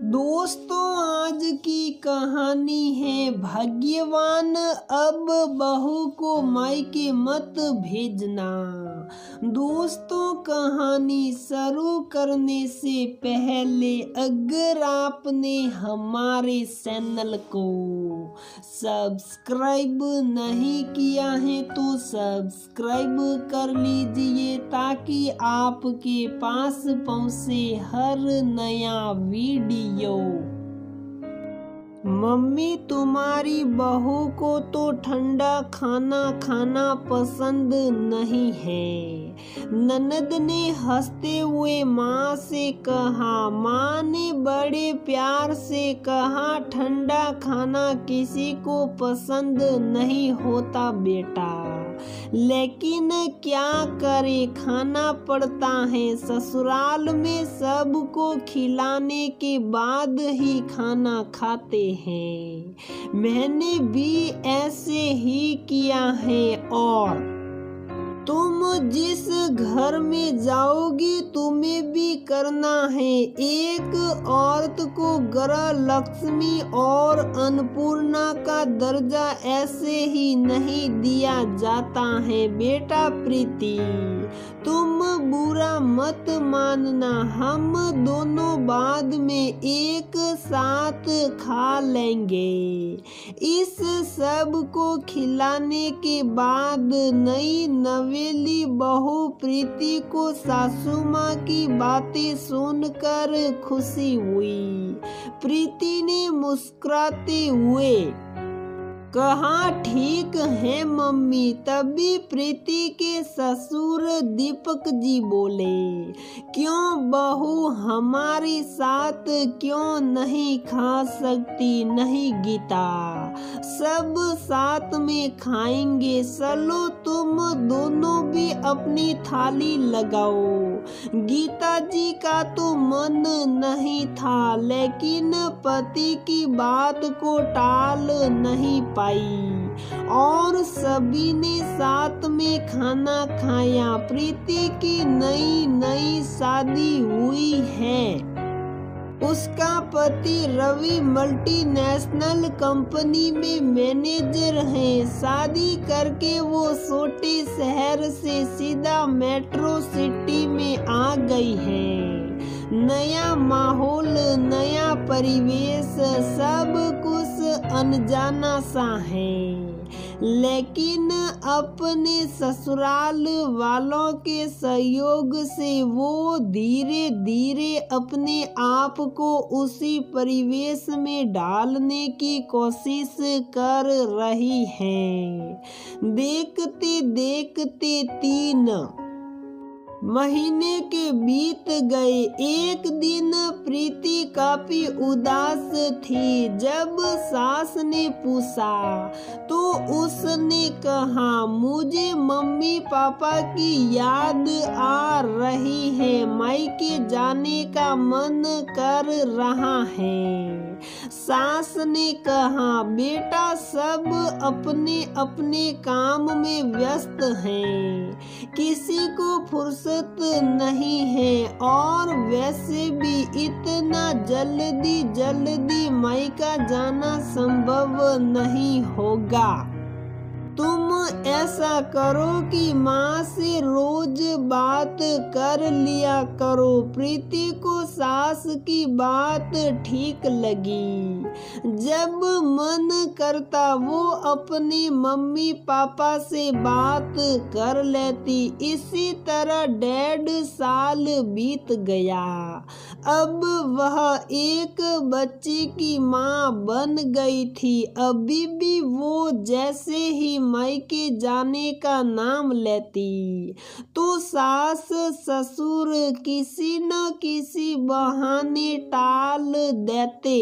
दोस्तों, आज की कहानी है भाग्यवान अब बहू को मायके मत भेजना। दोस्तों, कहानी शुरू करने से पहले अगर आपने हमारे चैनल को सब्सक्राइब नहीं किया है तो सब्सक्राइब कर लीजिए ताकि आपके पास पहुंचे हर नया वीडियो। मम्मी, तुम्हारी बहू को तो ठंडा खाना खाना पसंद नहीं है। ननद ने हंसते हुए माँ से कहा। माँ ने बड़े प्यार से कहा, ठंडा खाना किसी को पसंद नहीं होता बेटा, लेकिन क्या करे, खाना पड़ता है। ससुराल में सबको खिलाने के बाद ही खाना खाते हैं। मैंने भी ऐसे ही किया है। और तुम जिस घर में जाओगी तुम्हें भी करना है। एक औरत को गृह लक्ष्मी और अन्नपूर्णा का दर्जा ऐसे ही नहीं दिया जाता है। बेटा प्रीति, तुम बुरा मत मानना, हम दोनों बाद में एक साथ खा लेंगे। इस सब को खिलाने के बाद नई नवेली बहू प्रीति को सासू माँ की बातें सुनकर खुशी हुई। प्रीति ने मुस्कुराते हुए कहा, ठीक है मम्मी। तभी प्रीति के ससुर दीपक जी बोले, क्यों बहू हमारे साथ क्यों नहीं खा सकती? नहीं गीता, सब साथ में खाएंगे। चलो तुम दोनों भी अपनी थाली लगाओ। गीता जी का तो मन नहीं था, लेकिन पति की बात को टाल नहीं पाई और सभी ने साथ में खाना खाया। प्रीति की नई नई शादी हुई है। उसका पति रवि मल्टीनेशनल कंपनी में मैनेजर है। शादी करके वो छोटे शहर से सीधा मेट्रो सिटी में आ गई है। नया माहौल, नया परिवेश, सब कुछ अनजाना सा है, लेकिन अपने ससुराल वालों के सहयोग से वो धीरे धीरे अपने आप को उसी परिवेश में ढालने की कोशिश कर रही है। देखते देखते 3 महीने के बीत गए। एक दिन प्रीति काफी उदास थी। जब सास ने पूछा तो उसने कहा, मुझे मम्मी पापा की याद आ रही है, मायके जाने का मन कर रहा है। सास ने कहा, बेटा सब अपने अपने काम में व्यस्त हैं, किसी को फुर्सत नहीं है और वैसे भी इतना जल्दी मायका जाना संभव नहीं होगा। तुम ऐसा करो कि माँ से रोज बात कर लिया करो। प्रीति को सास की बात ठीक लगी। जब मन करता वो अपने मम्मी पापा से बात कर लेती। इसी तरह 1.5 साल बीत गया। अब वह एक बच्चे की माँ बन गई थी। अभी भी वो जैसे ही मायके जाने का नाम लेती तो सास ससुर किसी न किसी बहाने टाल देते।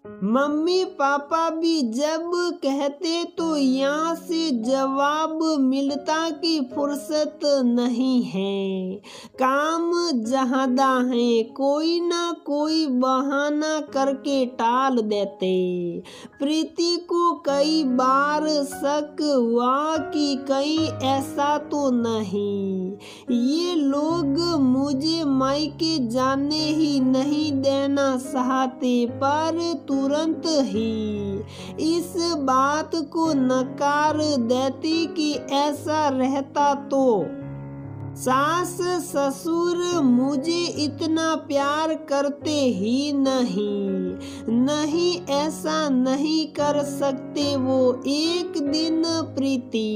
मम्मी पापा भी जब कहते तो यहाँ से जवाब मिलता कि फुर्सत नहीं है, काम ज्यादा है, कोई ना कोई बहाना करके टाल देते। प्रीति को कई बार शक हुआ कि कहीं ऐसा तो नहीं ये लोग मुझे मायके जाने ही नहीं देना चाहते, पर तुरंत ही इस बात को नकार देती कि ऐसा रहता तो सास ससुर मुझे इतना प्यार करते ही नहीं ऐसा नहीं कर सकते वो। एक दिन प्रीति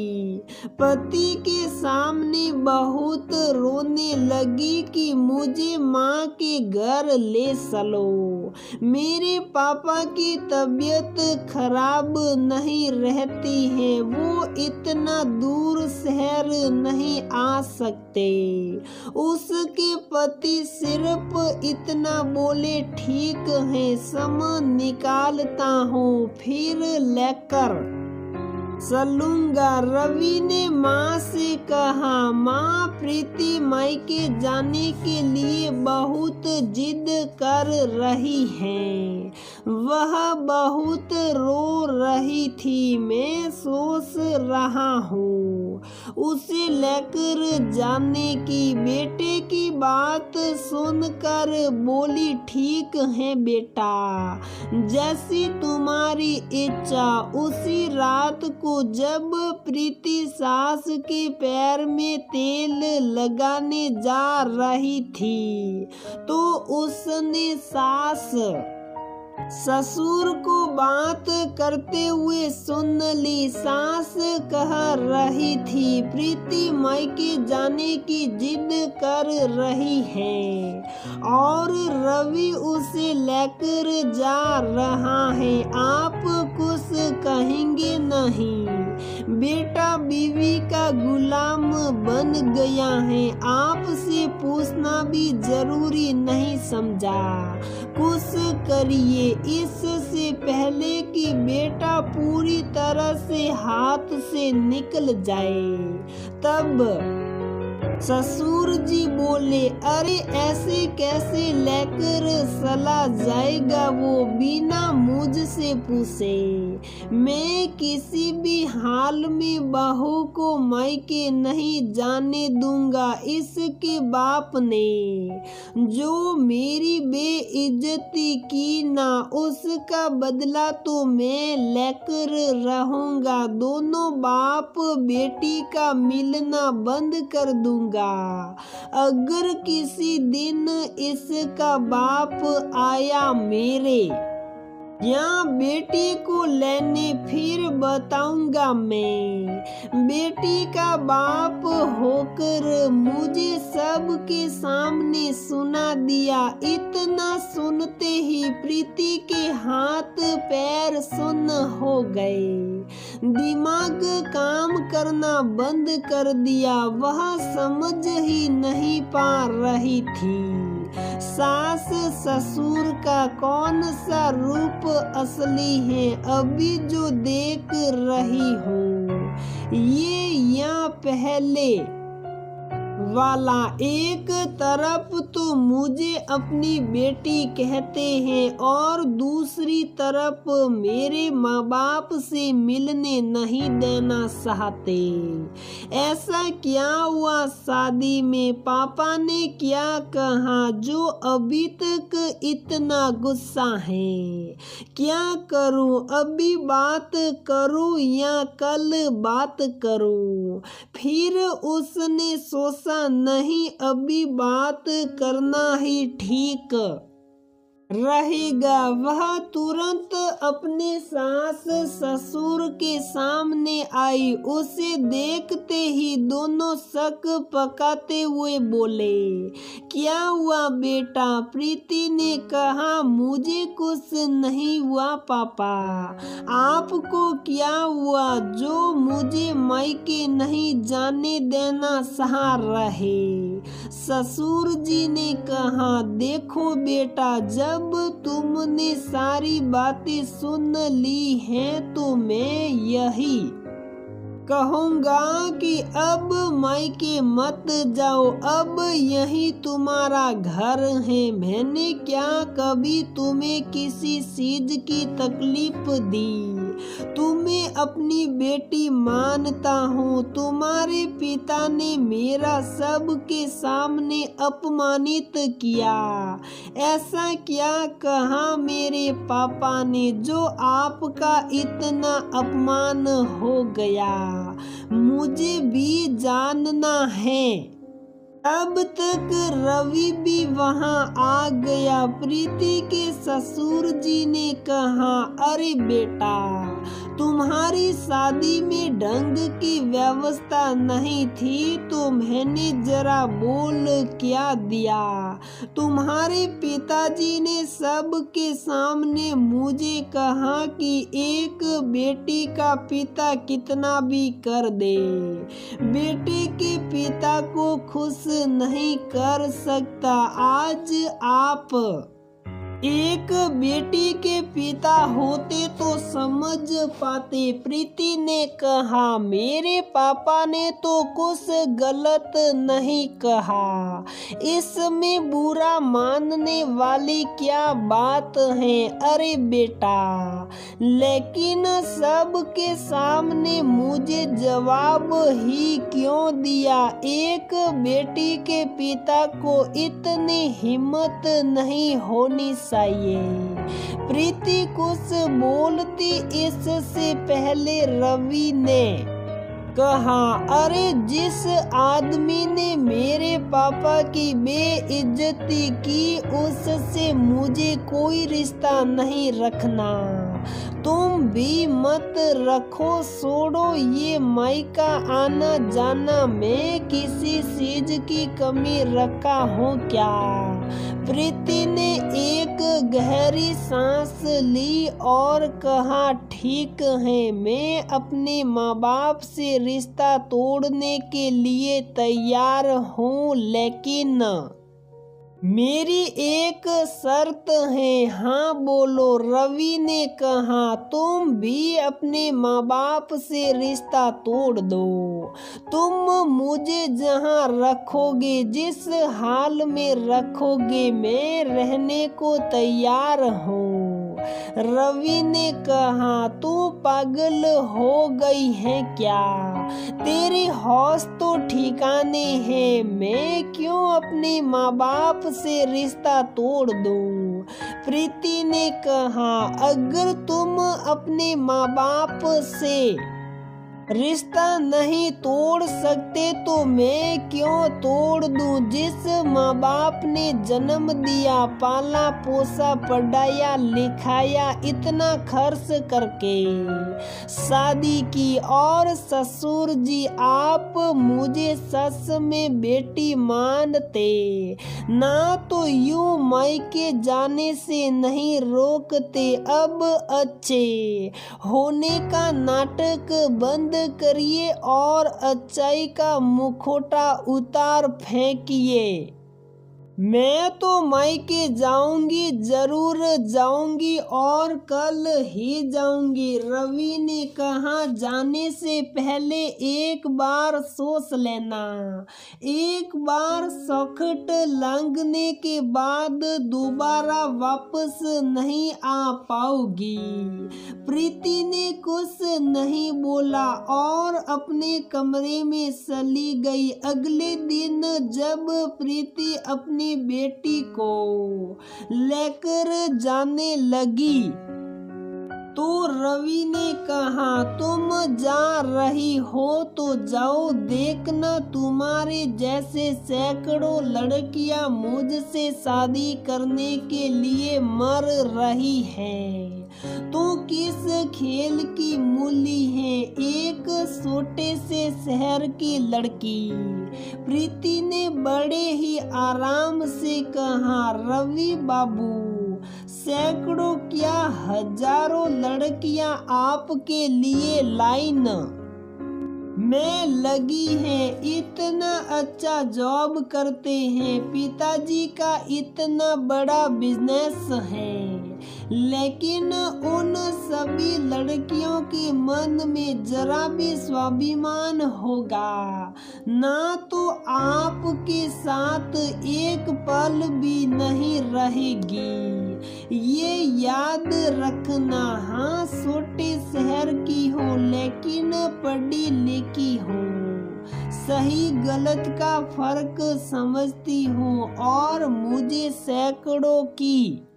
पति के सामने बहुत रोने लगी कि मुझे माँ के घर ले चलो, मेरे पापा की तबीयत खराब नहीं रहती है, वो इतना दूर शहर नहीं आ सकते। उसके पति सिर्फ इतना बोले, ठीक है समय निकालता हूँ फिर लेकर चलूंगा। रवि ने माँ से कहा। माँ प्रीति मायके जाने के लिए बहुत जिद कर रही है, वह बहुत रो रही थी, मैं सोच रहा हूँ उसे लेकर जाने की। बेटे की बात सुनकर बोली, ठीक है बेटा, जैसी तुम्हारी इच्छा। उसी रात को जब प्रीति सास के पैर में तेल लगाने जा रही थी तो उसने सास ससुर को बात करते हुए सुन ली। सास कह रही थी, प्रीति मायके जाने की जिद कर रही है और रवि उसे लेकर जा रहा है, आप कुछ कहेंगे नहीं? बेटा बीवी का गुलाम बन गया है, आपसे पूछना भी जरूरी नहीं समझा, कुछ करिए इससे पहले कि बेटा पूरी तरह से हाथ से निकल जाए। तब ससुर जी बोले, अरे ऐसे कैसे लेकर चला जाएगा वो बिना मुझसे पूछे? मैं किसी भी हाल में बहू को मायके नहीं जाने दूंगा। इसके बाप ने जो मेरी बेइज्जती की ना, उसका बदला तो मैं लेकर रहूंगा। दोनों बाप बेटी का मिलना बंद कर दूंगा। अगर किसी दिन इसका बाप आया मेरे यहाँ बेटी को लेने, फिर बताऊंगा मैं। बेटी का बाप होकर मुझे सबके सामने सुना दिया। इतना सुनते ही प्रीति के हाथ पैर सुन्न हो गए, दिमाग काम करना बंद कर दिया। वह समझ ही नहीं पा रही थी सास ससुर का कौन सा रूप असली है। अभी जो देख रही हूँ ये या पहले वाला। एक तरफ तो मुझे अपनी बेटी कहते हैं और दूसरी तरफ मेरे माँ बाप से मिलने नहीं देना चाहते। ऐसा क्या हुआ शादी में? पापा ने क्या कहा जो अभी तक इतना गुस्सा है? क्या करूं? अभी बात करूं या कल बात करूं? फिर उसने सोचा, नहीं अभी बात करना ही ठीक रहेगा। वह तुरंत अपने सास ससुर के सामने आई। उसे देखते ही दोनों शक पकाते हुए बोले, क्या हुआ बेटा? प्रीति ने कहा, मुझे कुछ नहीं हुआ पापा, आपको क्या हुआ जो मुझे मायके नहीं जाने देना चाह रहे? ससुर जी ने कहा, देखो बेटा, जब तुमने सारी बातें सुन ली हैं तो मैं यही कहूँगा कि अब मायके मत जाओ, अब यही तुम्हारा घर है। मैंने क्या कभी तुम्हें किसी चीज की तकलीफ दी? तुम्हें अपनी बेटी मानता हूँ। तुम्हारे पिता ने मेरा सबके सामने अपमानित किया। ऐसा क्या कहा मेरे पापा ने जो आपका इतना अपमान हो गया? मुझे भी जानना है। अब तक रवि भी वहां आ गया। प्रीति के ससुर जी ने कहा, अरे बेटा, तुम्हारी शादी में ढंग की व्यवस्था नहीं थी तो मैंने जरा बोल क्या दिया। तुम्हारे पिताजी ने सबके सामने मुझे कहा कि एक बेटी का पिता कितना भी कर दे, बेटे के पिता को खुश नहीं कर सकता। आज आप एक बेटी के पिता होते तो समझ पाते। प्रीति ने कहा, मेरे पापा ने तो कुछ गलत नहीं कहा, इसमें बुरा मानने वाली क्या बात है? अरे बेटा, लेकिन सबके सामने मुझे जवाब ही क्यों दिया? एक बेटी के पिता को इतनी हिम्मत नहीं होनी चाहिए। प्रीति कुछ बोलती इससे पहले रवि ने कहा, अरे जिस आदमी ने मेरे पापा की बेइज्जती की उससे मुझे कोई रिश्ता नहीं रखना। तुम भी मत रखो, छोड़ो ये मायका आना जाना। मैं किसी चीज की कमी रखा हूँ क्या? प्रीति ने एक गहरी सांस ली और कहा, ठीक है, मैं अपने माँ बाप से रिश्ता तोड़ने के लिए तैयार हूँ, लेकिन मेरी एक शर्त है। हाँ बोलो, रवि ने कहा, तुम भी अपने माँ बाप से रिश्ता तोड़ दो। तुम मुझे जहाँ रखोगे, जिस हाल में रखोगे, मैं रहने को तैयार हूँ। रवि ने कहा, तू पागल हो गई है क्या? तेरी होश तो ठिकाने है। मैं क्यों अपने माँ बाप से रिश्ता तोड़ दूं? प्रीति ने कहा, अगर तुम अपने माँ बाप से रिश्ता नहीं तोड़ सकते तो मैं क्यों तोड़ दूं? जिस माँ बाप ने जन्म दिया, पाला पोसा, पढ़ाया लिखाया, इतना खर्च करके शादी की, और ससुर जी आप मुझे सच में बेटी मानते ना तो यूं मायके जाने से नहीं रोकते। अब अच्छे होने का नाटक बंद करिए और अच्छाई का मुखौटा उतार फेंकिए। मैं तो मायके जाऊंगी, जरूर जाऊंगी और कल ही जाऊंगी। रवि ने कहा, जाने से पहले एक बार सोच लेना। एक बार सौखट लांघने के बाद दोबारा वापस नहीं आ पाओगी। प्रीति ने कुछ नहीं बोला और अपने कमरे में चली गई। अगले दिन जब प्रीति अपनी बेटी को लेकर जाने लगी तो रवि ने कहा, तुम जा रही हो तो जाओ, देखना तुम्हारे जैसे सैकड़ों लड़कियां मुझसे शादी करने के लिए मर रही हैं। तो किस खेल की मूली है, एक छोटे से शहर की लड़की? प्रीति ने बड़े ही आराम से कहा, रवि बाबू, सैकड़ों क्या हजारों लड़कियां आपके लिए लाइन में लगी है, इतना अच्छा जॉब करते हैं, पिताजी का इतना बड़ा बिजनेस है, लेकिन उन सभी लड़कियों के मन में जरा भी स्वाभिमान होगा, ना तो आपके साथ एक पल भी नहीं रहेगी। ये याद रखना, हाँ छोटे शहर की हो लेकिन पढ़ी लिखी हो, सही गलत का फर्क समझती हूँ और मुझे सैकड़ों की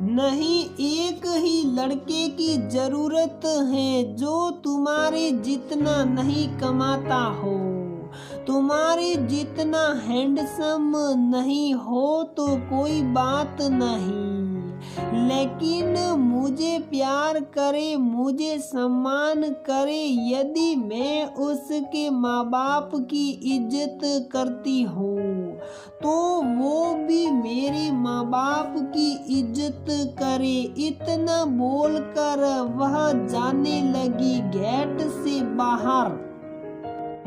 नहीं एक ही लड़के की जरूरत है जो तुम्हारे जितना नहीं कमाता हो, तुम्हारे जितना हैंडसम नहीं हो तो कोई बात नहीं, लेकिन मुझे प्यार करे, मुझे सम्मान करे। यदि मैं उसके माँ बाप की इज्जत करती हूँ तो वो भी मेरे माँ बाप की इज्जत करे। इतना बोलकर वह जाने लगी। गेट से बाहर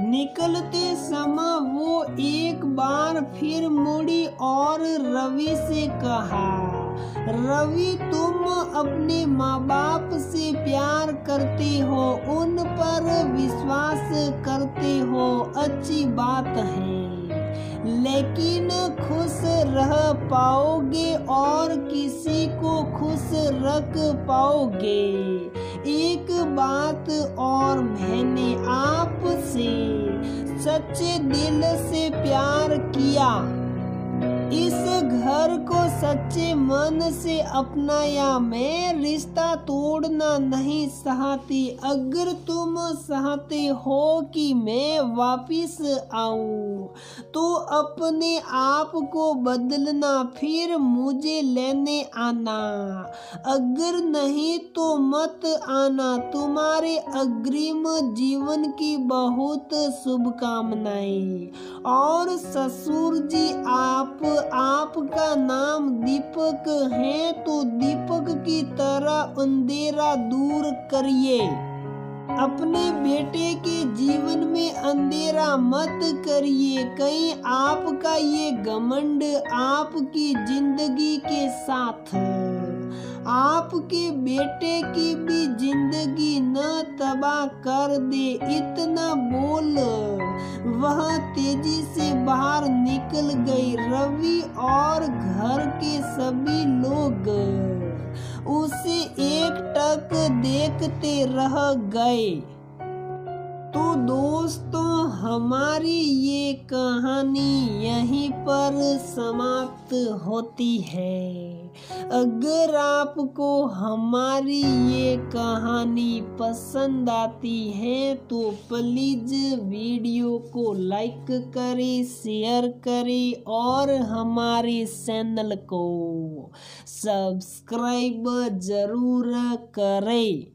निकलते समय वो एक बार फिर मुड़ी और रवि से कहा, रवि तुम अपने माँ बाप से प्यार करते हो, उन पर विश्वास करते हो, अच्छी बात है, लेकिन खुश रह पाओगे और किसी को खुश रख पाओगे। एक बात और, मैंने आपसे सच्चे दिल से प्यार किया, इस घर को सच्चे मन से अपनाया। मैं रिश्ता तोड़ना नहीं चाहती। अगर तुम चाहते हो कि मैं वापिस आऊं तो अपने आप को बदलना, फिर मुझे लेने आना, अगर नहीं तो मत आना। तुम्हारे अग्रिम जीवन की बहुत शुभकामनाएं। और ससुर जी, आपका नाम दीपक है तो दीपक की तरह अंधेरा दूर करिए। अपने बेटे के जीवन में अंधेरा मत करिए। कहीं आपका ये घमंड आपकी जिंदगी के साथ आपके बेटे की भी जिंदगी न तबाह कर दे। इतना बोल वह तेजी से बाहर निकल गई। रवि और घर के सभी लोग उसे एकटक देखते रह गए। तो दोस्तों, हमारी ये कहानी यहीं पर समाप्त होती है। अगर आपको हमारी ये कहानी पसंद आती है तो प्लीज वीडियो को लाइक करें, शेयर करें और हमारे चैनल को सब्सक्राइब जरूर करें।